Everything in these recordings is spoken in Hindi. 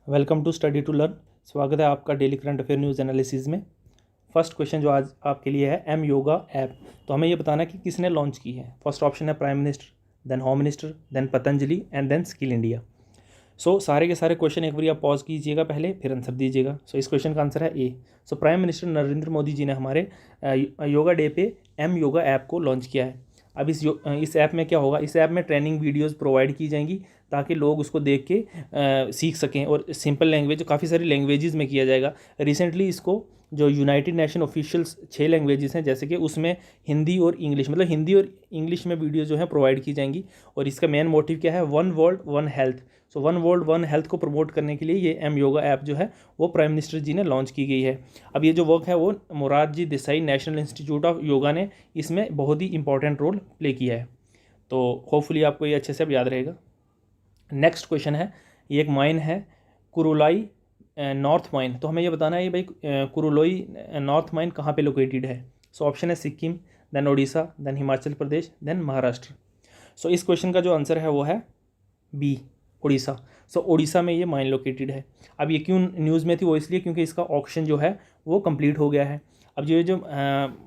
Welcome to study to learn. स्वागत है आपका daily current affair news analysis में। फर्स्ट क्वेश्चन जो आज आपके लिए है, एम योगा ऐप। तो हमें ये बताना है कि किसने लॉन्च की है। फर्स्ट ऑप्शन है prime minister, then home minister, then Patanjali and then skill India. सारे के सारे क्वेश्चन एक बार आप पॉज कीजिएगा पहले, फिर आंसर दीजिएगा। इस क्वेश्चन का आंसर है ए। प्राइम मिनिस्टर नरेंद्र मोदी जी ने हमारे योगा डे पे एम योगा ऐप को लॉन्च किया है। अब इस ऐप में क्या होगा, इस ऐप में ट्रेनिंग वीडियोस प्रोवाइड की जाएंगी ताकि लोग उसको देख के सीख सकें, और सिंपल लैंग्वेज, काफ़ी सारी लैंग्वेजेस में किया जाएगा। रिसेंटली इसको जो यूनाइटेड नेशन ऑफिशियल्स 6 लैंग्वेजेस हैं, जैसे कि उसमें हिंदी और इंग्लिश, मतलब हिंदी और इंग्लिश में वीडियो जो है प्रोवाइड की जाएंगी। और इसका मेन मोटिव क्या है, one world one health. One world one health को प्रमोट करने के लिए ये एम योगा ऐप जो है वो प्राइम मिनिस्टर जी ने लॉन्च की गई है। अब ये जो वर्क है वो Morarji Desai national institute of yoga ने इसमें बहुत ही इंपॉर्टेंट रोल प्ले किया है। तो होपफुली आपको ये अच्छे से अब याद रहेगा। नेक्स्ट क्वेश्चन है, ये एक माइन है कुरुलाई नॉर्थ माइन। तो हमें ये बताना है ये भाई कुरुलोई नॉर्थ माइन कहाँ पे लोकेटेड है। ऑप्शन है Sikkim, then Orissa, then Himachal Pradesh, then Maharashtra. इस क्वेश्चन का जो आंसर है वो है बी, उड़ीसा। उड़ीसा में ये माइन लोकेटेड है। अब ये क्यों न्यूज़ में थी, वो इसलिए क्योंकि इसका ऑक्शन जो है वो कंप्लीट हो गया है। अब जो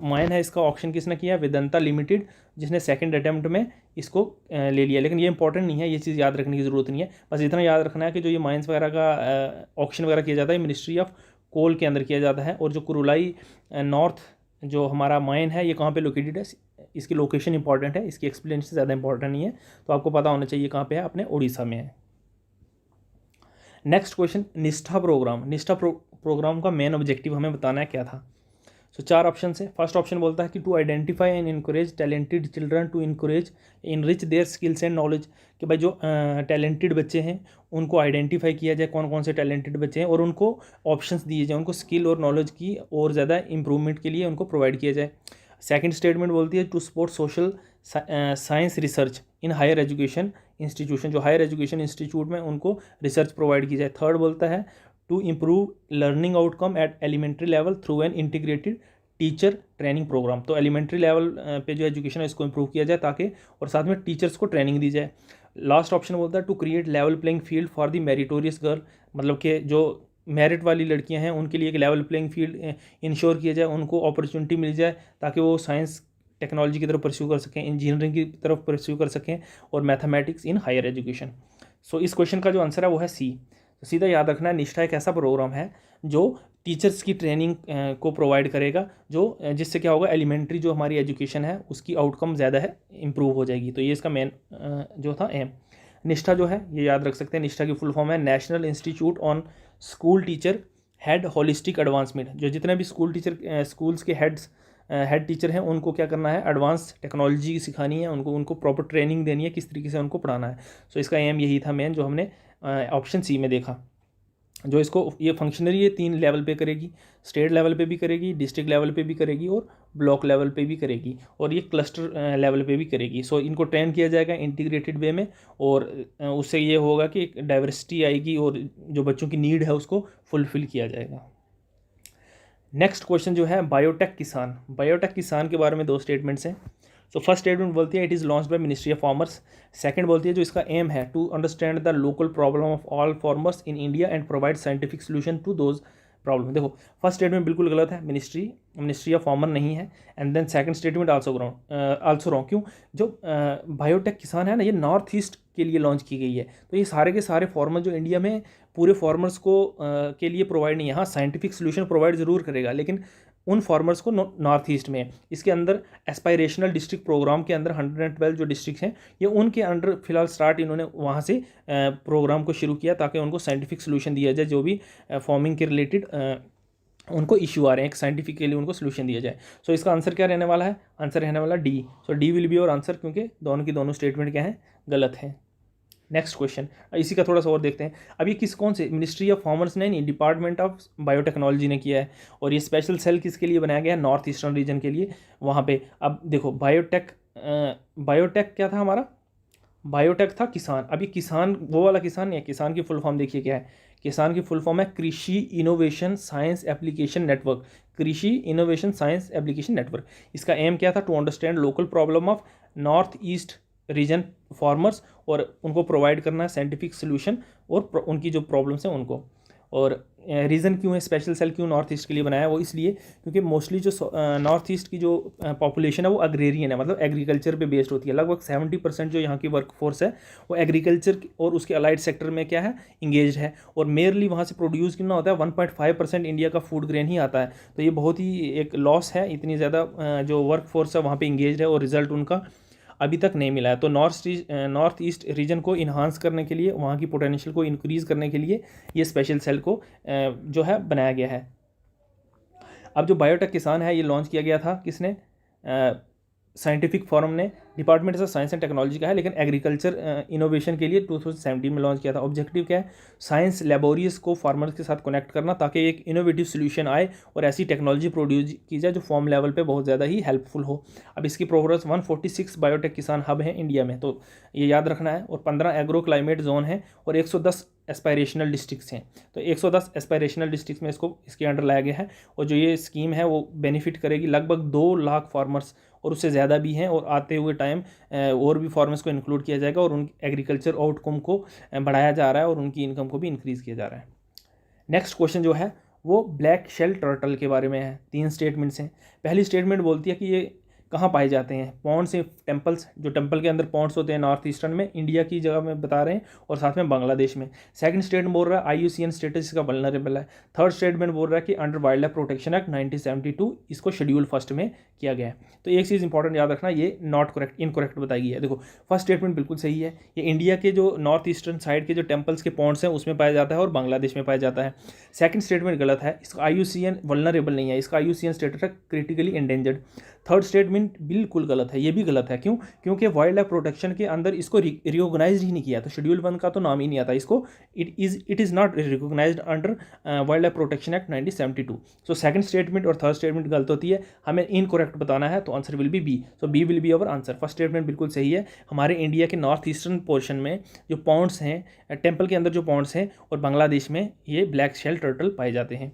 माइन है, इसका ऑक्शन किसने किया है, वेदांता लिमिटेड, जिसने सेकंड अटैम्प्ट में इसको ले लिया। लेकिन ये इंपॉर्टेंट नहीं है, ये चीज़ याद रखने की ज़रूरत नहीं है। बस इतना याद रखना है कि जो ये माइंस वगैरह का ऑक्शन वगैरह किया जाता है, मिनिस्ट्री ऑफ कोल के अंदर किया जाता है। और जो कुरुलाई नॉर्थ जो हमारा माइन है, ये कहाँ पे लोकेटेड है, इसकी लोकेशन इंपॉर्टेंट है, इसकी एक्सप्लेनेशन ज़्यादा इंपॉर्टेंट नहीं है। तो आपको पता होना चाहिए कहाँ पे है, अपने उड़ीसा में है। नेक्स्ट क्वेश्चन, निष्ठा प्रोग्राम। निष्ठा प्रोग्राम का मेन ऑब्जेक्टिव हमें बताना है क्या था। 4 ऑप्शन है। फर्स्ट ऑप्शन बोलता है कि to identify and encourage talented children to enrich their skills and knowledge. कि भाई जो टैलेंटेड बच्चे हैं उनको आइडेंटिफाई किया जाए, कौन कौन से टैलेंटेड बच्चे हैं, और उनको ऑप्शंस दिए जाए, उनको स्किल और नॉलेज की और ज़्यादा इंप्रूवमेंट के लिए उनको प्रोवाइड किया जाए। सेकंड स्टेटमेंट बोलती है to support social science research in higher education institution. जो हायर एजुकेशन इंस्टीट्यूट में उनको रिसर्च प्रोवाइड की जाए। थर्ड बोलता है to improve learning outcome at elementary level through an integrated teacher training programme. तो एलिमेंट्री लेवल पे जो एजुकेशन है इसको इम्प्रूव किया जाए ताकि, और साथ में टीचर्स को ट्रेनिंग दी जाए। लास्ट ऑप्शन बोलता है to create level playing field for the meritorious girl. मतलब कि जो मेरिट वाली लड़कियां हैं उनके लिए एक लेवल प्लेइंग फील्ड इंश्योर किया जाए, उनको अपॉर्चुनिटी मिल जाए ताकि वो साइंस टेक्नोलॉजी की तरफ परस्यू कर सकें, इंजीनियरिंग की तरफ परस्यू कर सकें, और मैथमेटिक्स इन हायर एजुकेशन। इस क्वेश्चन का जो आंसर है वो है सी। सीधा याद रखना है, निष्ठा एक ऐसा प्रोग्राम है जो टीचर्स की ट्रेनिंग को प्रोवाइड करेगा, जो जिससे क्या होगा, एलिमेंट्री जो हमारी एजुकेशन है उसकी आउटकम ज़्यादा है, इंप्रूव हो जाएगी। तो ये इसका मेन जो था एम। निष्ठा जो है ये याद रख सकते हैं, निष्ठा की फुल फॉर्म है national institute on school teacher head holistic advancement. जो जितने भी स्कूल्स के हेड टीचर हैं उनको क्या करना है, एडवांस टेक्नोलॉजी सिखानी है, उनको प्रॉपर ट्रेनिंग देनी है, किस तरीके से उनको पढ़ाना है। इसका एम यही था मेन, जो हमने ऑप्शन सी में देखा। जो इसको ये फंक्शनरी ये 3 लेवल पे करेगी, स्टेट लेवल पे भी करेगी, डिस्ट्रिक्ट लेवल पे भी करेगी, और ब्लॉक लेवल पे भी करेगी, और ये क्लस्टर लेवल पे भी करेगी। इनको ट्रेन किया जाएगा इंटीग्रेटेड वे में, और उससे ये होगा कि एक डाइवर्सिटी आएगी और जो बच्चों की नीड है उसको फुलफिल किया जाएगा। नेक्स्ट क्वेश्चन जो है, बायोटेक किसान। बायोटेक किसान के बारे में 2 स्टेटमेंट्स हैं। फर्स्ट स्टेटमेंट बोलती है it is launch by ministry of farmers. Second बोलती है जो इसका एम है to understand the local problem of all farmers in India and provide scientific solution to those problem. देखो फर्स्ट स्टेटमेंट बिल्कुल गलत है, मिनिस्ट्री ऑफ फार्मर नहीं है। And then second statement also wrong. क्यों, जो बायोटेक किसान है ना, ये नॉर्थ ईस्ट के लिए लॉन्च की गई है। तो ये सारे के सारे फार्मर जो इंडिया में पूरे फार्मर्स को के लिए प्रोवाइड नहीं है। हाँ, साइंटिफिक सोल्यूशन प्रोवाइड ज़रूर करेगा, लेकिन उन फार्मर्स को नॉर्थ ईस्ट में। इसके अंदर एस्पायरेशनल डिस्ट्रिक्ट प्रोग्राम के अंदर 112 जो डिस्ट्रिक्ट हैं, ये उनके अंडर फिलहाल स्टार्ट इन्होंने वहाँ से प्रोग्राम को शुरू किया ताकि उनको साइंटिफिक सोल्यूशन दिया जाए, जो भी फार्मिंग के रिलेटेड उनको इशू आ रहे हैं, एक साइंटिफिकली उनको सोल्यूशन दिया जाए। इसका आंसर क्या रहने वाला है, आंसर रहने वाला डी। डी विल बी और आंसर, क्योंकि दोनों की दोनों स्टेटमेंट क्या है, गलत है। नेक्स्ट क्वेश्चन, इसी का थोड़ा सा और देखते हैं। अब ये कौन से मिनिस्ट्री ऑफ फार्मर्स ने नहीं, डिपार्टमेंट ऑफ बायोटेक्नोलॉजी ने किया है। और ये स्पेशल सेल किसके लिए बनाया गया है, नॉर्थ ईस्टर्न रीजन के लिए, वहाँ पे। अब देखो बायोटेक क्या था हमारा, बायोटेक था किसान। अब ये किसान वो वाला किसान नहीं है, किसान की फुल फॉर्म देखिए क्या है। किसान की फुल फॉर्म है Krishi innovation science application network. Krishi innovation science application network. इसका एम क्या था, to understand local problem of north east region farmers और उनको प्रोवाइड करना है साइंटिफिक सोल्यूशन और उनकी जो प्रॉब्लम्स हैं उनको। और रीज़न क्यों है स्पेशल सेल क्यों नॉर्थ ईस्ट के लिए बनाया, वो इसलिए क्योंकि मोस्टली जो नॉर्थ ईस्ट की जो पॉपुलेशन है वो अग्रेरियन है, मतलब एग्रीकल्चर पे बेस्ड होती है। लगभग 70% जो यहाँ की वर्क फोर्स है वो एग्रीकल्चर और उसके अलाइड सेक्टर में क्या है इंगेज है। और मेयरली वहाँ से प्रोड्यूस कितना होता है 1.5% इंडिया का फूड ग्रेन ही आता है। तो ये बहुत ही एक लॉस है, इतनी ज़्यादा जो वर्क फोर्स है वहाँ पर इंगेज है और रिजल्ट उनका अभी तक नहीं मिला है। तो नॉर्थ ईस्ट रीजन को इन्हांस करने के लिए, वहाँ की पोटेंशियल को इंक्रीज़ करने के लिए ये स्पेशल सेल को जो है बनाया गया है। अब जो बायोटेक किसान है ये लॉन्च किया गया था किसने, साइंटिफिक फोरम ने, department of science and technology का है, लेकिन एग्रीकल्चर इनोवेशन के लिए 2017 में लॉन्च किया था। ऑब्जेक्टिव क्या है, साइंस लेबोरेटरीज को फार्मर्स के साथ कनेक्ट करना ताकि एक इनोवेटिव सोल्यूशन आए और ऐसी टेक्नोलॉजी प्रोड्यूस की जाए जो फॉर्म लेवल पे बहुत ज़्यादा ही हेल्पफुल हो। अब इसकी प्रोग्रेस 146 बायोटेक किसान हब हैं इंडिया में, तो ये याद रखना है। और 15 एग्रो क्लाइमेट जोन है और 110 एस्पायरेशनल डिस्ट्रिक्ट्स हैं। तो 110 एस्पायरेशनल डिस्ट्रिक्ट्स में इसके अंडर लाया गया है। और जो ये स्कीम है वो बेनिफिट करेगी लगभग 2 लाख फार्मर्स और उससे ज़्यादा भी हैं, और आते हुए टाइम और भी फार्मर्स को इंक्लूड किया जाएगा और उनकी एग्रीकल्चर आउटकम को बढ़ाया जा रहा है और उनकी इनकम को भी इंक्रीज़ किया जा रहा है। नेक्स्ट क्वेश्चन जो है वो ब्लैक शेल टर्टल के बारे में है। 3 स्टेटमेंट्स हैं। पहली स्टेटमेंट बोलती है कि ये कहाँ पाए जाते हैं, पॉन्ड्स से टेम्पल्स, जो टेम्पल के अंदर पॉन्ड्स होते हैं नॉर्थ ईस्टर्न में, इंडिया की जगह में बता रहे हैं, और साथ में बांग्लादेश में। सेकंड स्टेटमेंट बोल रहा है IUCN स्टेटस इसका वल्नरेबल है। थर्ड स्टेटमेंट बोल रहा है कि under wildlife protection act 1972 इसको शेड्यूल फर्स्ट में किया गया है। तो एक चीज़ इंपॉर्टेंट याद रखना, ये नॉट करेक्ट, इनकरेक्ट बताई गई है। देखो फर्स्ट स्टेटमेंट बिल्कुल सही है, ये इंडिया के जो नॉर्थ ईस्टर्न साइड के जो टेम्पल्स के पॉन्ड्स हैं उसमें पाया जाता है और बांग्लादेश में पाया जाता है। सेकंड स्टेटमेंट गलत है, इसका IUCN वल्नरेबल नहीं है, इसका IUCN स्टेटस है क्रिटिकली एंडेंजर्ड। थर्ड स्टेटमेंट बिल्कुल गलत है, ये भी गलत है। क्यों? क्योंकि वाइल्ड लाइफ प्रोटेक्शन के अंदर इसको रिकॉग्नाइज ही नहीं किया, तो शेड्यूल 1 का तो नाम ही नहीं आता इसको। It is not recognised under wildlife protection act 1972। So second statement और थर्ड स्टेटमेंट गलत होती है, हमें इनकरेक्ट बताना है, तो answer will be B. So B will be our answer. First statement बिल्कुल सही है, हमारे इंडिया के नॉर्थ ईस्टर्न पोर्शन में जो पॉन्ड्स हैं, टेम्पल के अंदर जो पॉन्ड्स हैं, और बांग्लादेश में ये ब्लैक शेल टर्टल पाए जाते हैं।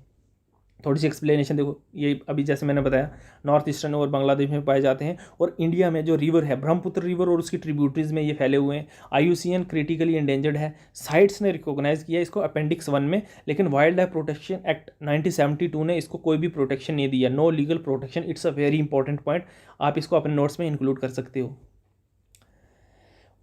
थोड़ी सी एक्सप्लेनेशन देखो, ये अभी जैसे मैंने बताया नॉर्थ ईस्टर्न और बांग्लादेश में पाए जाते हैं, और इंडिया में जो रिवर है ब्रह्मपुत्र रिवर और उसकी ट्रिब्यूटरीज में ये फैले हुए हैं। IUCN क्रिटिकली एंडेंजर्ड है, साइट्स ने रिकॉग्नाइज किया इसको अपेंडिक्स 1 में, लेकिन वाइल्ड लाइफ प्रोटेक्शन एक्ट 1972 ने इसको कोई भी प्रोटेक्शन नहीं दिया, no legal protection. It's a very important point, आप इसको अपने नोट्स में इंक्लूड कर सकते हो।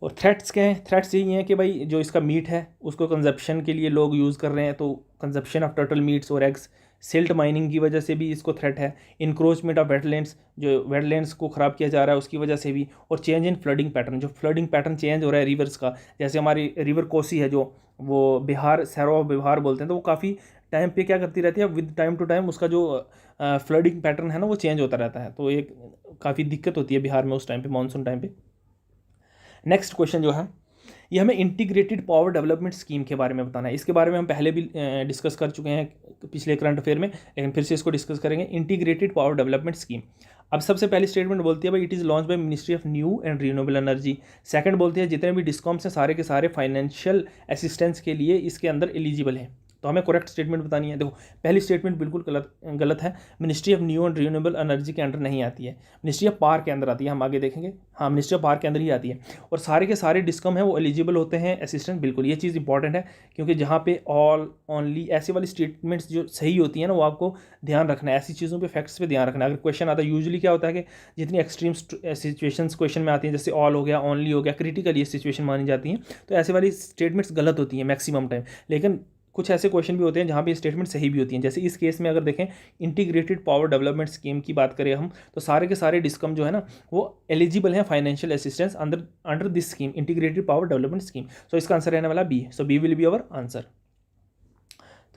और थ्रेट्स क्या हैं? थ्रेट्स यही हैं कि भाई जो इसका मीट है उसको कंजप्शन के लिए लोग यूज़ कर रहे हैं, तो कंजप्शन ऑफ टर्टल मीट्स और एग्स। सिल्ट माइनिंग की वजह से भी इसको थ्रेट है। इंक्रोचमेंट ऑफ वेटलैंड्स, जो वेटलैंड्स को ख़राब किया जा रहा है उसकी वजह से भी। और चेंज इन फ्लडिंग पैटर्न, जो फ्लडिंग पैटर्न चेंज हो रहा है रिवर्स का, जैसे हमारी रिवर कोसी है जो वो बिहार, सैरो ऑफ बिहार बोलते हैं, तो वो काफ़ी टाइम पे क्या करती रहती है, विद टाइम टू टाइम उसका जो फ्लडिंग पैटर्न है ना वो चेंज होता रहता है, तो एक काफ़ी दिक्कत होती है बिहार में उस टाइम पे, मानसून टाइम पे। नेक्स्ट क्वेश्चन जो है ये हमें इंटीग्रेटेड पावर डेवलपमेंट स्कीम के बारे में बताना है। इसके बारे में हम पहले भी डिस्कस कर चुके हैं पिछले करंट अफेयर में, लेकिन फिर से इसको डिस्कस करेंगे। इंटीग्रेटेड पावर डेवलपमेंट स्कीम, अब सबसे पहली स्टेटमेंट बोलती है भाई it is launch by ministry of new and renewable energy. Second बोलती है जितने भी डिस्कॉम्स हैं सारे के सारे फाइनेंशियल असिस्टेंस के लिए इसके अंदर एलिजिबल हैं। तो हमें करेक्ट स्टेटमेंट बतानी है। देखो पहली स्टेटमेंट बिल्कुल गलत है, ministry of new and renewable energy के अंडर नहीं आती है, मिनिस्ट्री ऑफ पावर के अंदर आती है, हम आगे देखेंगे। हाँ, मिनिस्ट्री ऑफ पावर के अंदर ही आती है, और सारे के सारे डिस्कम हैं वो एलिजिबल होते हैं असिस्टेंट। बिल्कुल ये चीज़ इंपॉर्टेंट है, क्योंकि जहाँ पे ऑल, ओनली, ऐसी वाली स्टेटमेंट्स जो सही होती हैं ना वो आपको ध्यान रखना है, ऐसी चीज़ों पे फैक्ट्स पे ध्यान रखना है। अगर क्वेश्चन आता है, यूजुअली क्या होता है कि जितनी एक्सट्रीम सिचुएशंस क्वेश्चन में आती हैं, जैसे ऑल हो गया, ओनली हो गया, क्रिटिकल ये सिचुएशन मानी जाती हैं, तो ऐसे वाली स्टेटमेंट्स गलत होती हैं मैक्सिमम टाइम। लेकिन कुछ ऐसे क्वेश्चन भी होते हैं जहाँ पे स्टेटमेंट सही भी होती हैं, जैसे इस केस में अगर देखें इंटीग्रेटेड पावर डेवलपमेंट स्कीम की बात करें हम, तो सारे के सारे डिस्कम जो है ना वो एलिजिबल हैं financial assistance under this scheme, integrated power development scheme. So इसका आंसर रहने वाला B. So B will be our answer.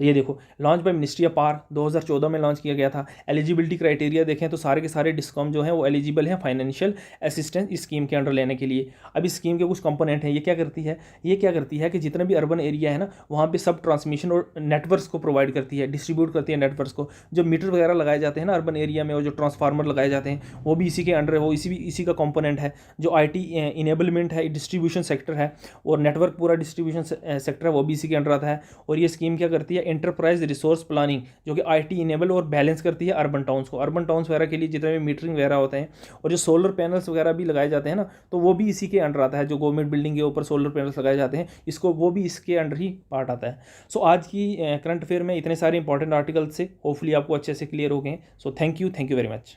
तो ये देखो launch by ministry of power 2014 में लॉन्च किया गया था। एलिजिबिलिटी क्राइटेरिया देखें तो सारे के सारे डिस्कॉम जो हैं वो एलिजिबल हैं फाइनेंशियल असिस्टेंस इस स्कीम के अंडर लेने के लिए। अब इस स्कीम के कुछ कंपोनेंट हैं। ये क्या करती है कि जितने भी अर्बन एरिया है ना वहाँ पे सब ट्रांसमिशन और नेटवर्क्स को प्रोवाइड करती है, डिस्ट्रीब्यूट करती है नेटवर्क्स को। जो मीटर वगैरह लगाए जाते हैं ना अर्बन एरिया में, और जो ट्रांसफार्मर लगाए जाते हैं वो भी इसी के अंडर है, वो इसी का कंपोनेंट है। जो IT इनेबलमेंट है, डिस्ट्रीब्यूशन सेक्टर है, और नेटवर्क पूरा डिस्ट्रीब्यूशन सेक्टर है, वो भी इसी के अंडर आता है। और ये स्कीम क्या करती है, एंटरप्राइज रिसोर्स प्लानिंग, जो कि IT इनेबल और बैलेंस करती है अर्बन टाउन्स को। अर्बन टाउन्स वगैरह के लिए जितने भी मीटरिंग वगैरह होते हैं और जो सोलर पैनल्स वगैरह भी लगाए जाते हैं ना, तो वो भी इसी के अंडर आता है। जो गवर्नमेंट बिल्डिंग के ऊपर सोलर पैनल्स लगाए जाते हैं, इसको वो भी इसके अंडर ही पार्ट आता है। सो आज की करंट अफेयर में इतने सारे इंपॉर्टेंट आर्टिकल्स से होपफुली आपको अच्छे से क्लियर हो गए। So thank you very much.